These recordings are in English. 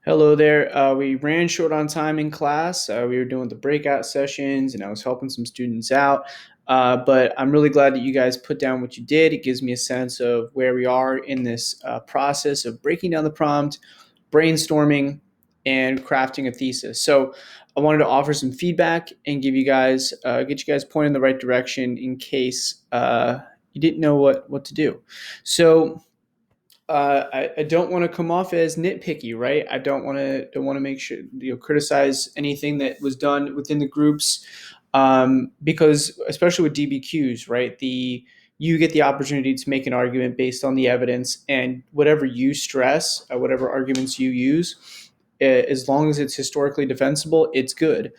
Hello there. We ran short on time in class. We were doing the breakout sessions and I was helping some students out. But I'm really glad that you guys put down what you did. It gives me a sense of where we are in this process of breaking down the prompt, brainstorming, and crafting a thesis. So I wanted to offer some feedback and get you guys pointed in the right direction in case you didn't know what to do. So I don't want to come off as nitpicky, right? I don't want to make sure criticize anything that was done within the groups, because especially with DBQs, right? You get the opportunity to make an argument based on the evidence, and whatever you stress, whatever arguments you use, as long as it's historically defensible, it's good.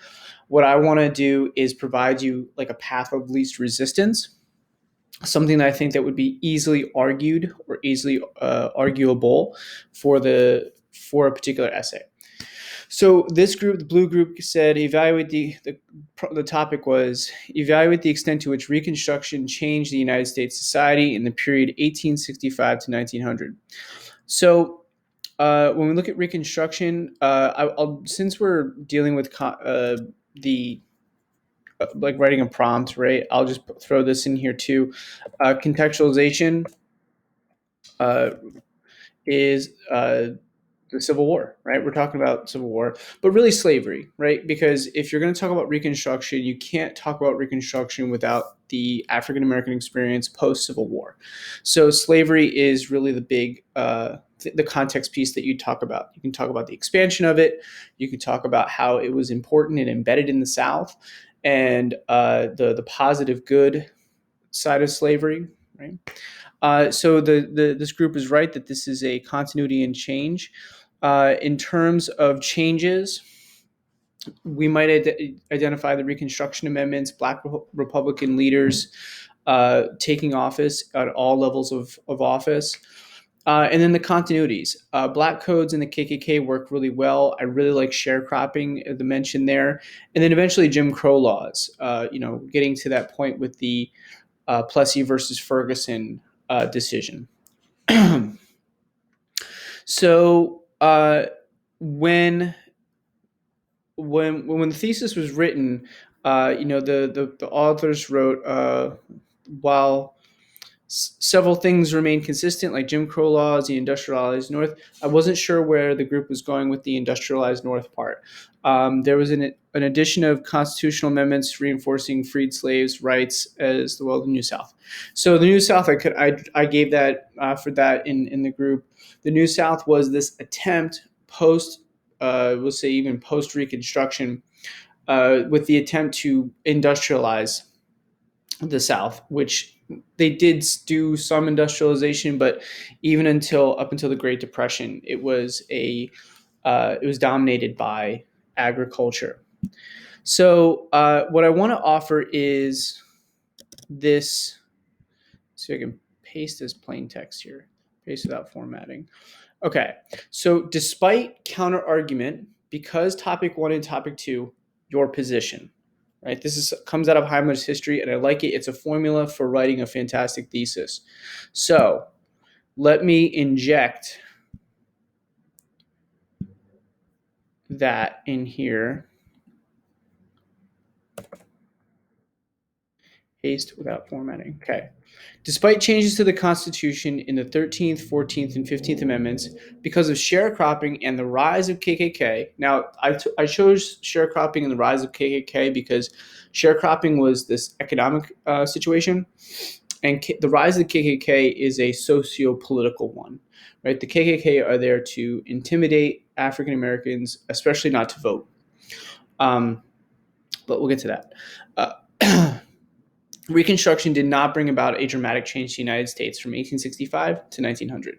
What I want to do is provide you like a path of least resistance, something that I think that would be easily argued or easily arguable for a particular essay. So this group, the blue group, said evaluate the topic was evaluate the extent to which Reconstruction changed the United States society in the period 1865 to 1900. So when we look at Reconstruction, since we're dealing with the like writing a prompt, right? I'll just throw this in here too. Contextualization uh, is the Civil War, right? We're talking about Civil War, but really slavery, right? Because if you're going to talk about Reconstruction, you can't talk about Reconstruction without the African American experience post Civil War. So slavery is really the big the context piece that you talk about. You can talk about the expansion of it. You can talk about how it was important and embedded in the South, and the positive good side of slavery, right? So this group is right that this is a continuity and change. In terms of changes, we might identify the Reconstruction Amendments, Black Republican leaders taking office at all levels of office. And then the continuities. Black codes and the KKK work really well. I really like sharecropping, the mention there. And then eventually Jim Crow laws, getting to that point with the Plessy versus Ferguson decision. So when when the thesis was written, the authors wrote while several things remain consistent, like Jim Crow laws, the industrialized North. I wasn't sure where the group was going with the industrialized North part. There was an addition of constitutional amendments reinforcing freed slaves' rights as well as the New South. So the New South, I gave that for that in the group. The New South was this attempt post, we'll say even post Reconstruction, with the attempt to industrialize the South, which they did do some industrialization, but even up until the Great Depression, it was dominated by agriculture. So what I want to offer is this. See if I can paste this plain text here. Paste without formatting. Okay. So despite counter argument, because topic one and topic two, your position. Right? Comes out of Heimler's history, and I like it. It's a formula for writing a fantastic thesis. So let me inject that in here. Paste without formatting. Okay. Despite changes to the Constitution in the 13th, 14th, and 15th Amendments, because of sharecropping and the rise of KKK. Now, I chose sharecropping and the rise of KKK because sharecropping was this economic situation, and the rise of the KKK is a socio-political one, right? The KKK are there to intimidate African Americans, especially not to vote. But we'll get to that. Reconstruction did not bring about a dramatic change to the United States from 1865 to 1900,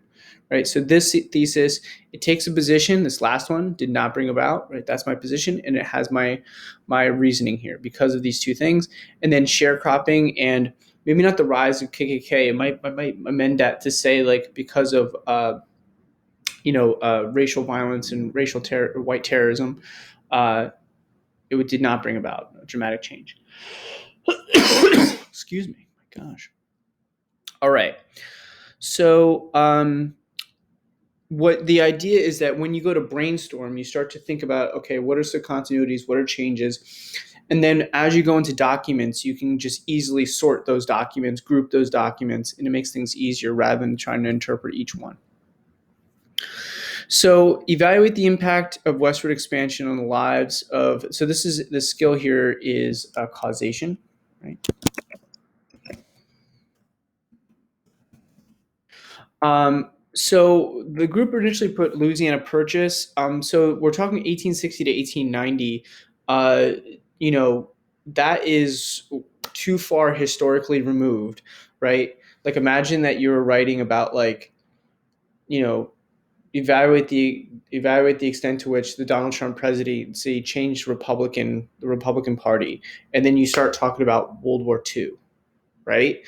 right? So this thesis, it takes a position. This last one did not bring about, right? That's my position, and it has my reasoning here because of these two things. And then sharecropping and maybe not the rise of KKK. I might amend that to say like because of racial violence and white terrorism, it did not bring about a dramatic change. Excuse me. My gosh. All right. So what the idea is that when you go to brainstorm, you start to think about, okay, what are some continuities, what are changes, and then as you go into documents, you can just easily sort those documents, group those documents, and it makes things easier rather than trying to interpret each one. So evaluate the impact of westward expansion on the lives of. So this is the skill here is causation, right? So the group initially put Louisiana Purchase. So we're talking 1860 to 1890. Uh, you know, that is too far historically removed, right? Like imagine that you were writing about like, you know, evaluate the extent to which the Donald Trump presidency changed the Republican Party, and then you start talking about World War II, right?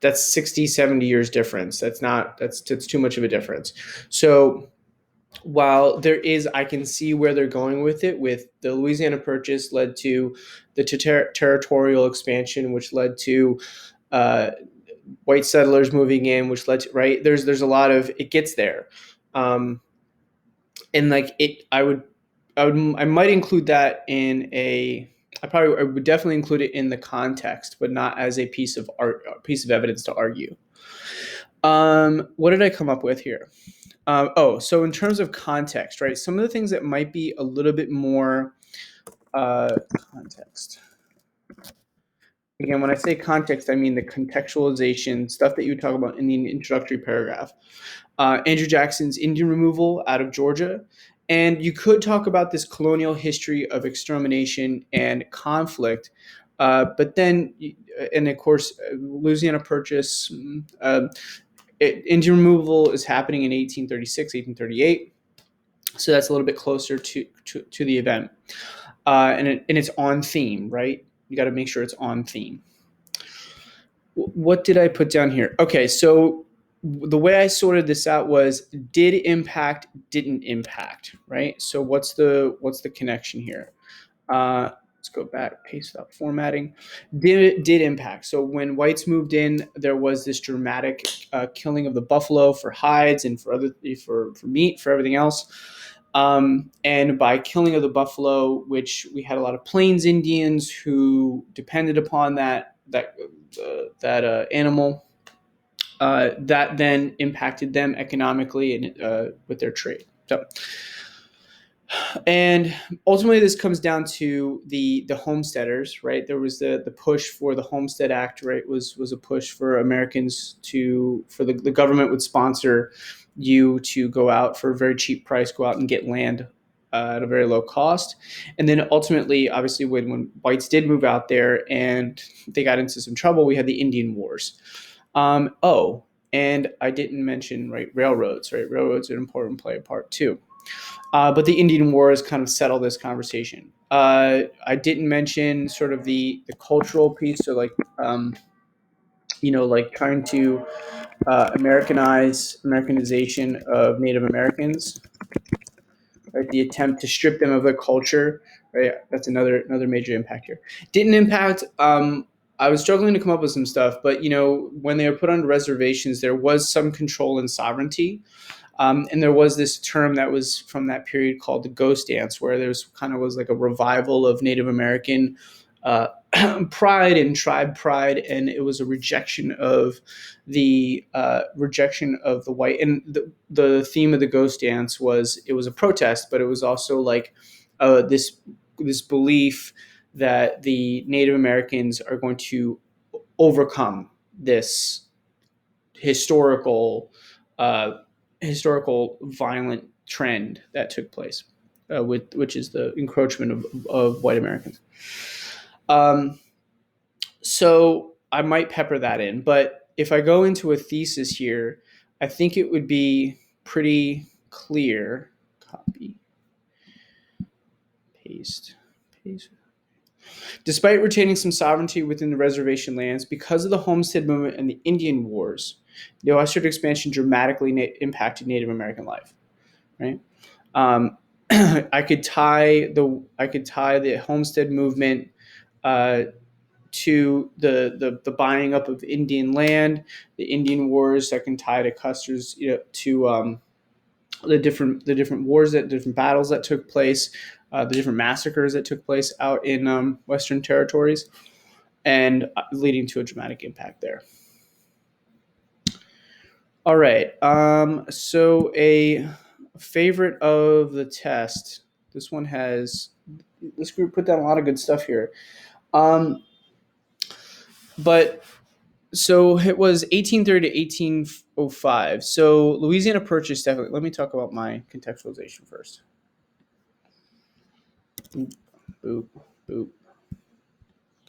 That's 60, 70 years difference. That's too much of a difference. So while there is, I can see where they're going with it. With the Louisiana Purchase, led to the territorial expansion, which led to uh, white settlers moving in, which led to right. There's a lot of it gets there, and like it. I might include that in a. I would definitely include it in the context, but not as a piece of art, a piece of evidence to argue. What did I come up with here? So in terms of context, right? Some of the things that might be a little bit more context. Again, when I say context, I mean the contextualization stuff that you talk about in the introductory paragraph. Andrew Jackson's Indian removal out of Georgia. And you could talk about this colonial history of extermination and conflict. But then, and of course, Louisiana Purchase, Indian removal is happening in 1836, 1838. So that's a little bit closer to the event. And it's on theme, right? You got to make sure it's on theme. What did I put down here? Okay, so the way I sorted this out was did impact, didn't impact, right? So what's the connection here? Let's go back, paste up formatting. Did impact. So when whites moved in, there was this dramatic killing of the buffalo for hides and for meat, for everything else. And by killing of the buffalo, which we had a lot of Plains Indians who depended upon that animal, that then impacted them economically and with their trade. So, and ultimately, this comes down to the homesteaders, right? There was the push for the Homestead Act, right? Was a push for Americans for the government would sponsor you to go out for a very cheap price, go out and get land at a very low cost. And then ultimately, obviously, when whites did move out there and they got into some trouble, we had the Indian Wars. And I didn't mention right railroads, right? Railroads are an important play a part too. But the Indian Wars kind of settled this conversation. I didn't mention sort of the cultural piece, so like like trying to Americanization of Native Americans, right? The attempt to strip them of their culture, right? That's another major impact here. Didn't impact. I was struggling to come up with some stuff, but when they were put on reservations, there was some control and sovereignty. And there was this term that was from that period called the ghost dance, where there was like a revival of Native American uh, pride and tribe pride, and it was a rejection of the white. And the theme of the ghost dance was it was a protest, but it was also like this belief that the Native Americans are going to overcome this historical uh, historical violent trend that took place, which is the encroachment of white Americans. Um, so I might pepper that in, but if I go into a thesis here, I think it would be pretty clear. Copy, paste, paste. Despite retaining some sovereignty within the reservation lands, because of the homestead movement and the Indian Wars, the westward expansion dramatically impacted Native American life. Right? I could tie the homestead movement to the buying up of Indian land, the Indian Wars. I can tie to Custer's, to the different wars, that different battles that took place, the different massacres that took place out in Western territories, and leading to a dramatic impact there. All right. So a favorite of the test. This one has this group put down a lot of good stuff here. Um, but so it was 1830 to 1805. So Louisiana Purchase definitely. Let me talk about my contextualization first. Boop, boop.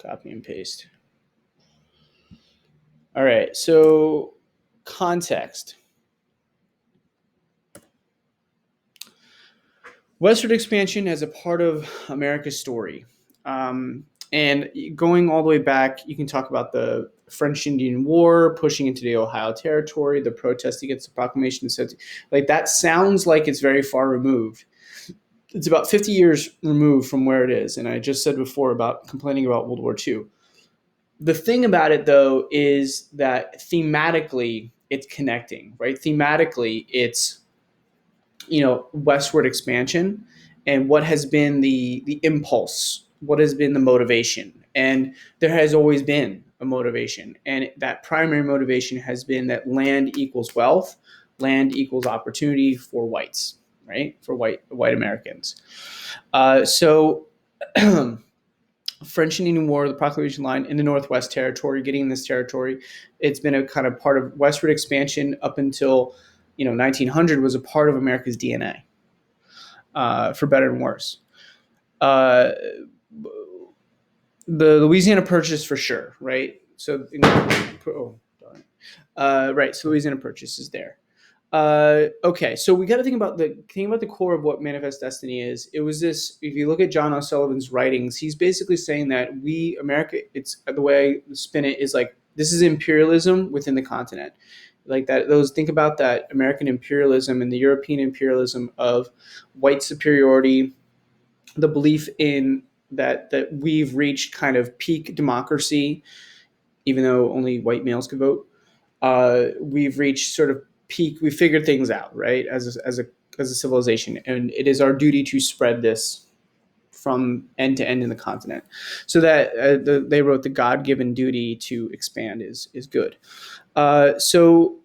Copy and paste. All right. So context. Westward expansion as a part of America's story. And going all the way back, you can talk about the French Indian War, pushing into the Ohio Territory, the protest against the proclamation. Like that sounds like it's very far removed. It's about 50 years removed from where it is. And I just said before about complaining about World War II. The thing about it, though, is that thematically it's connecting, right? Thematically, it's westward expansion and what has been the impulse, what has been the motivation. And there has always been a motivation, and that primary motivation has been that land equals wealth, land equals opportunity for whites, right? For white Americans. So French Indian War, the Proclamation Line in the Northwest Territory, getting this territory, it's been a kind of part of westward expansion up until 1900 was a part of America's DNA, for better and worse. The Louisiana Purchase for sure, right? So, right. So Louisiana Purchase is there. Okay, so we got to think about the core of what Manifest Destiny is. It was this. If you look at John O'Sullivan's writings, he's basically saying that America, it's the way I spin it is like this is imperialism within the continent, like that. Think about that American imperialism and the European imperialism of white superiority, the belief in that we've reached kind of peak democracy, even though only white males could vote. We've reached sort of peak. We figured things out, right, as a civilization, and it is our duty to spread this from end to end in the continent. So that they wrote the God-given duty to expand is good. So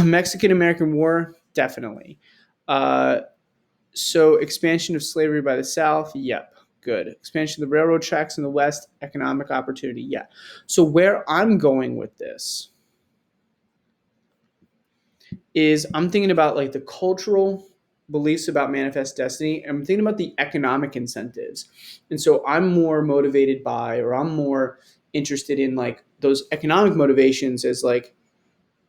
Mexican American War, definitely. So expansion of slavery by the South, yep, good. Expansion of the railroad tracks in the West, economic opportunity, yeah. So where I'm going with this is I'm thinking about like the cultural beliefs about Manifest Destiny. I'm thinking about the economic incentives. And so I'm more motivated by, or I'm more interested in like those economic motivations as like,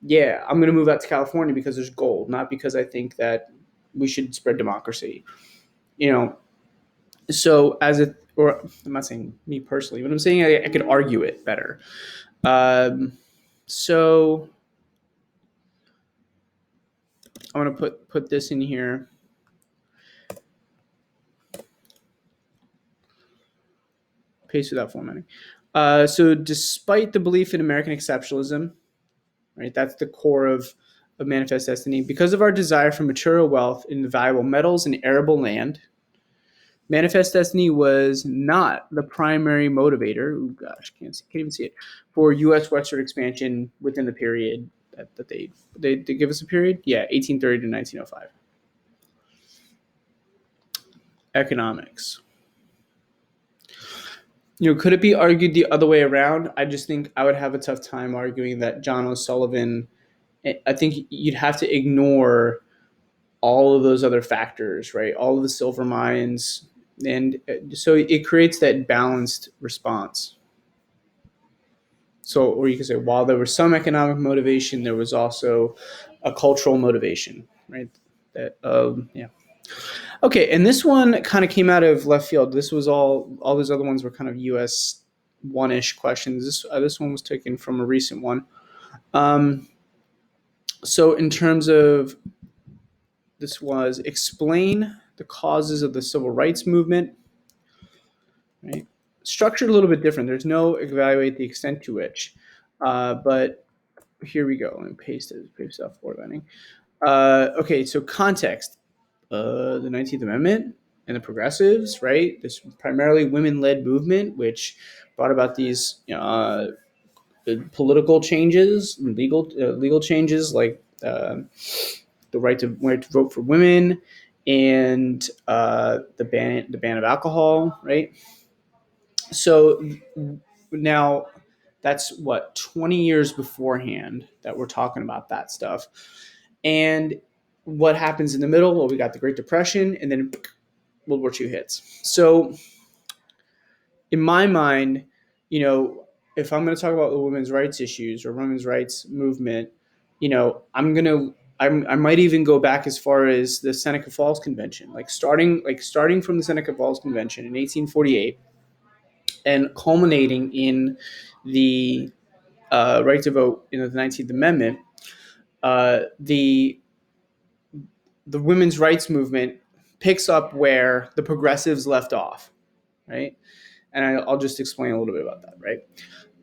yeah, I'm going to move out to California because there's gold, not because I think that we should spread democracy. So or I'm not saying me personally, but I'm saying I could argue it better. So I want to put this in here. Paste without formatting. So despite the belief in American exceptionalism, right, that's the core of Manifest Destiny, because of our desire for material wealth in the valuable metals and arable land, Manifest Destiny was not the primary motivator. Oh gosh, can't even see it for U.S. westward expansion within the period that they give us a period. Yeah, 1830 to 1905. Economics. Could it be argued the other way around? I just think I would have a tough time arguing that John O'Sullivan. I think you'd have to ignore all of those other factors, right? All of the silver mines, and so it creates that balanced response. So, or you could say, while there was some economic motivation, there was also a cultural motivation, right? That, yeah. Okay, and this one kind of came out of left field. This was all those other ones were kind of US one-ish questions. This one was taken from a recent one. So in terms of this was explain the causes of the civil rights movement, right? Structured a little bit different. There's no evaluate the extent to which, but here we go. And paste it off forwarding. Okay, so context. the 19th Amendment and the progressives, right? This primarily women-led movement, which brought about these political changes, legal changes like the right to vote for women and the ban of alcohol, right? So now that's what 20 years beforehand that we're talking about that stuff. And what happens in the middle? Well, we got the Great Depression, and then World War II hits. So in my mind, you know, if I'm going to talk about the women's rights issues or women's rights movement, I might even go back as far as the Seneca Falls Convention, starting from the Seneca Falls Convention in 1848 and culminating in the right to vote in the 19th Amendment. The women's rights movement picks up where the progressives left off, right? And I'll just explain a little bit about that, right?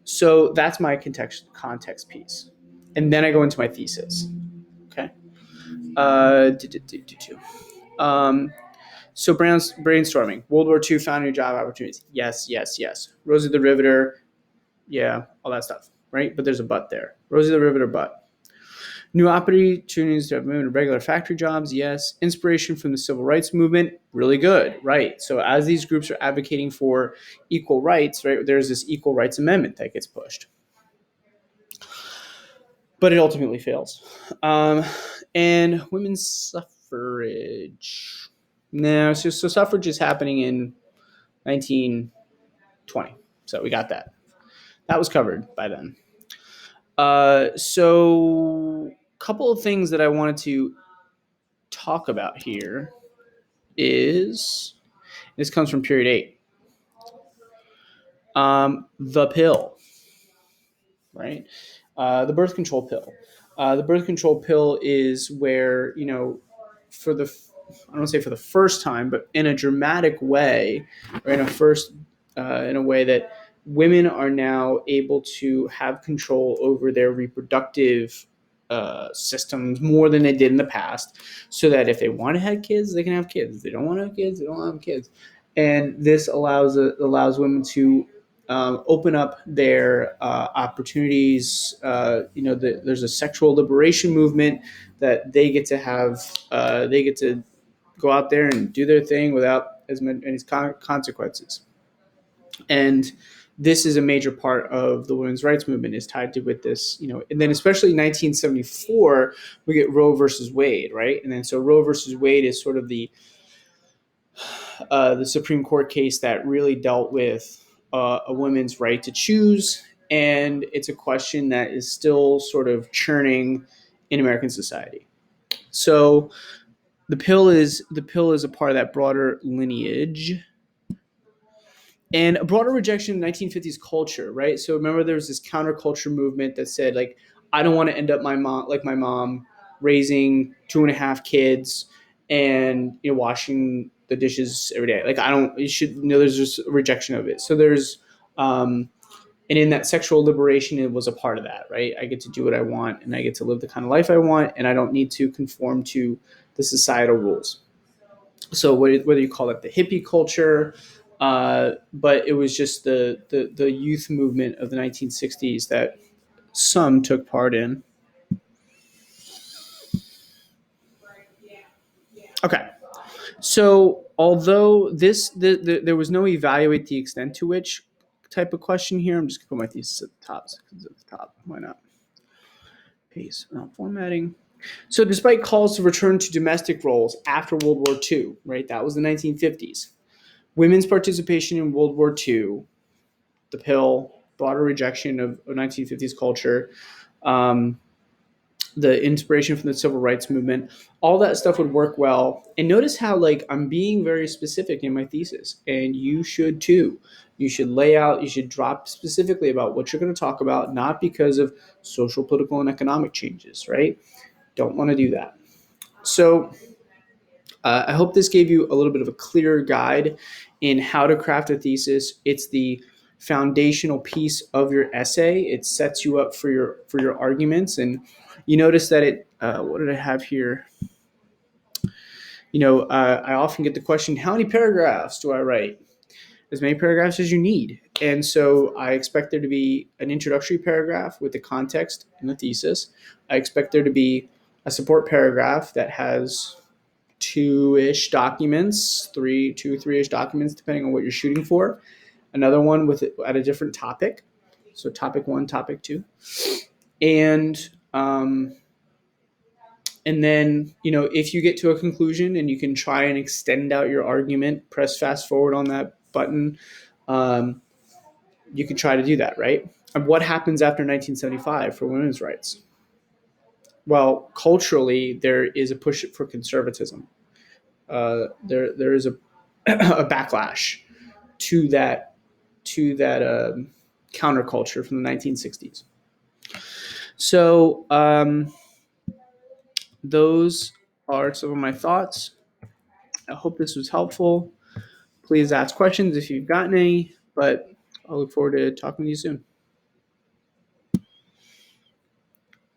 So that's my context piece, and then I go into my thesis. Okay. Uh, um, so brainstorming. World War II found new job opportunities. Yes, yes, yes. Rosie the Riveter. Yeah, all that stuff, right? But there's a but there. Rosie the Riveter, but. New opportunities to have women in regular factory jobs, yes. Inspiration from the civil rights movement, really good, right? So as these groups are advocating for equal rights, right, there's this equal rights amendment that gets pushed, but it ultimately fails. And women's suffrage. No, so suffrage is happening in 1920. So we got that. That was covered by then. So a couple of things that I wanted to talk about here is this comes from period 8. The pill, right? The birth control pill. The birth control pill is where, for the, I don't want to say for the first time, but in a dramatic way, or in a way that women are now able to have control over their reproductive systems more than they did in the past, so that if they want to have kids, they can have kids. If they don't want to have kids, they don't have kids. And this allows women to open up their opportunities. There's a sexual liberation movement that they get to have. They get to go out there and do their thing without as many consequences. And this is a major part of the women's rights movement, is tied to with this, and then especially 1974, we get Roe versus Wade, right? And then so Roe versus Wade is sort of the Supreme Court case that really dealt with a woman's right to choose, and it's a question that is still sort of churning in American society. So the pill is a part of that broader lineage, and a broader rejection of 1950s culture, right? So remember, there was this counterculture movement that said, like, I don't want to end up my mom, raising 2.5 kids and washing the dishes every day. Like, I don't. You should there's just a rejection of it. So there's and in that sexual liberation, it was a part of that, right? I get to do what I want, and I get to live the kind of life I want, and I don't need to conform to the societal rules. So whether you call it the hippie culture, but it was just the youth movement of the 1960s that some took part in. Okay, so although there was no evaluate the extent to which type of question here, I'm just gonna put my thesis at the top. Why not? Paste formatting. So despite calls to return to domestic roles after World War II, right? That was the 1950s. Women's participation in World War II, the pill, broader rejection of 1950s culture, um, the inspiration from the civil rights movement, all that stuff would work well. And notice how, like, I'm being very specific in my thesis, and you should too. You should drop specifically about what you're going to talk about, not because of social, political, and economic changes, right? Don't want to do that. So I hope this gave you a little bit of a clearer guide in how to craft a thesis. It's the foundational piece of your essay. It sets you up for your arguments, and you notice that it. What did I have here? I often get the question, how many paragraphs do I write? As many paragraphs as you need. And so I expect there to be an introductory paragraph with the context and the thesis. I expect there to be a support paragraph that has two-ish documents, two, three-ish documents, depending on what you're shooting for. Another one with at a different topic. So topic one, topic two. And um, and then, if you get to a conclusion and you can try and extend out your argument, press fast forward on that button. Um, you can try to do that, right? And what happens after 1975 for women's rights? Well, culturally, there is a push for conservatism. There is a a backlash to that counterculture from the 1960s. So those are some of my thoughts. I hope this was helpful. Please ask questions if you've gotten any, but I'll look forward to talking to you soon.